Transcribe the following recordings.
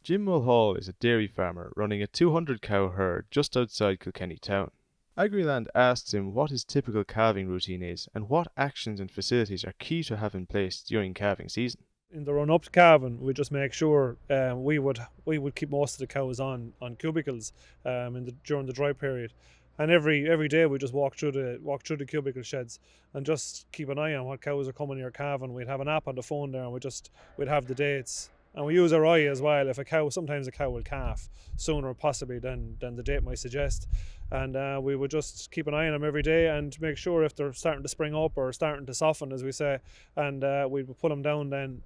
Jim Mulhall is a dairy farmer running a 200 cow herd just outside Kilkenny town. AgriLand asks him what his typical calving routine is and what actions and facilities are key to have in place during calving season. In the run up to calving, we just make sure we would keep most of the cows on cubicles during the dry period, and every day we just walk through the cubicle sheds and just keep an eye on what cows are coming here calving. We'd have an app on the phone there, and we'd have the dates. And we use our eye as well. If sometimes a cow will calf sooner possibly than the date might suggest. And we would just keep an eye on them every day and make sure if they're starting to spring up or starting to soften, as we say. And we would put them down then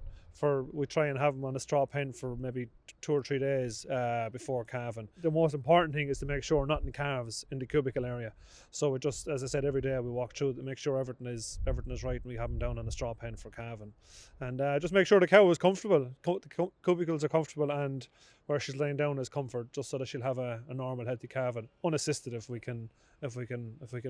we try and have them on a straw pen for maybe 2 or 3 days before calving. The most important thing is to make sure nothing calves in the cubicle area. So we just, as I said, every day we walk through to make sure everything is right, and we have them down on a straw pen for calving. And just make sure the cow is comfortable, the cubicles are comfortable, and where she's laying down is comfort, just so that she'll have a normal healthy calving, unassisted if we can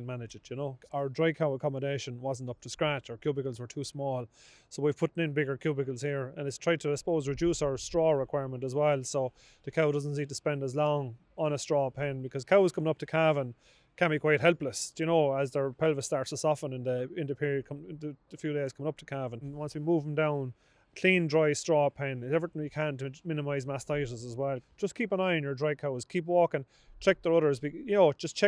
manage it. Our dry cow accommodation wasn't up to scratch. Our cubicles were too small, so we've put in bigger cubicles here, and it's tried to, I suppose, reduce our straw requirement as well, so the cow doesn't need to spend as long on a straw pen, because cows coming up to calving can be quite helpless, as their pelvis starts to soften in the period, the few days coming up to calving. And once we move them down, clean, dry straw pen, everything we can to minimise mastitis as well. Just keep an eye on your dry cows. Keep walking. Check their udders. Just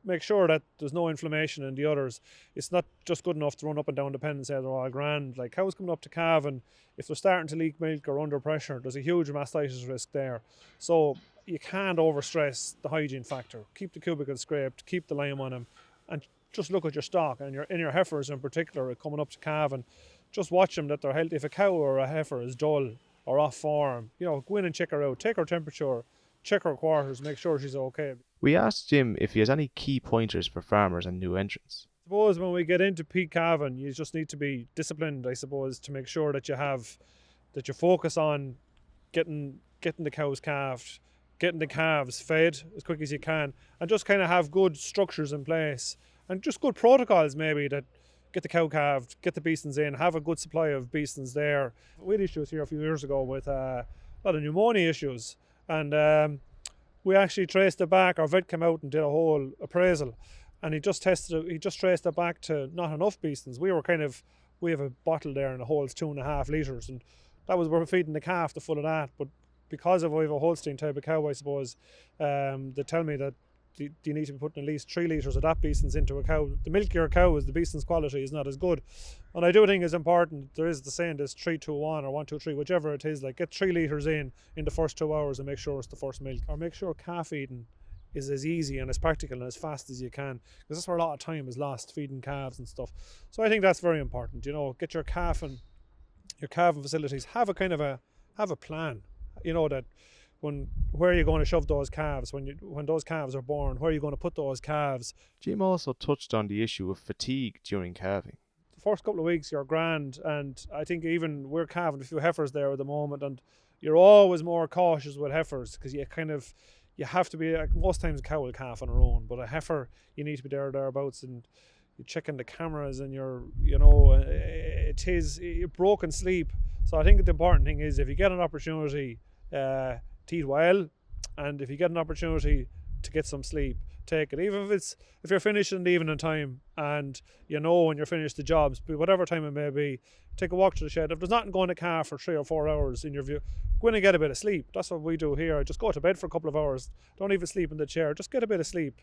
make sure that there's no inflammation in the udders. It's not just good enough to run up and down the pen and say they're all grand. Like cows coming up to calving, if they're starting to leak milk or under pressure, there's a huge mastitis risk there. So you can't overstress the hygiene factor. Keep the cubicles scraped. Keep the lime on them, and just look at your stock and your heifers in particular coming up to calving. Just watch them that they're healthy. If a cow or a heifer is dull or off form, go in and check her out. Take her temperature, check her quarters, make sure she's okay. We asked Jim if he has any key pointers for farmers and new entrants. I suppose when we get into peak calving, you just need to be disciplined, I suppose, to make sure that you focus on getting the cows calved, getting the calves fed as quick as you can, and just kind of have good structures in place and just good protocols maybe that get the cow calved, get the beestons in, have a good supply of beestons there. We had issues here a few years ago with a lot of pneumonia issues, and we actually traced it back. Our vet came out and did a whole appraisal, and he just traced it back to not enough beestons. We have a bottle there and it holds 2.5 litres, and that was, we're feeding the calf the full of that. But because we have a Holstein type of cow, I suppose, they tell me that you need to be putting at least 3 litres of that beestons into a cow. The milkier a cow is, the beestons quality is not as good. And I do think it's important, there is the saying, there's 3-2-1 or 1-2-3, whichever it is, get 3 litres in the first 2 hours and make sure it's the first milk. Or make sure calf feeding is as easy and as practical and as fast as you can, because that's where a lot of time is lost, feeding calves and stuff. So I think that's very important. Get your calving facilities, have a plan, that where are you going to shove those calves when those calves are born? Where are you going to put those calves? Jim also touched on the issue of fatigue during calving. The first couple of weeks you're grand, and I think even we're calving a few heifers there at the moment, and you're always more cautious with heifers because you have to be, most times a cow will calf on her own, but a heifer you need to be thereabouts, and you're checking the cameras, and you're broken sleep. So I think the important thing is, if you get an opportunity to eat well, and if you get an opportunity to get some sleep, take it. Even if you're finished in the evening time, and when you're finished the jobs, but whatever time it may be, take a walk to the shed. If there's nothing going to calf for 3 or 4 hours in your view, go in and get a bit of sleep. That's what we do here. Just go to bed for a couple of hours. Don't even sleep in the chair. Just get a bit of sleep.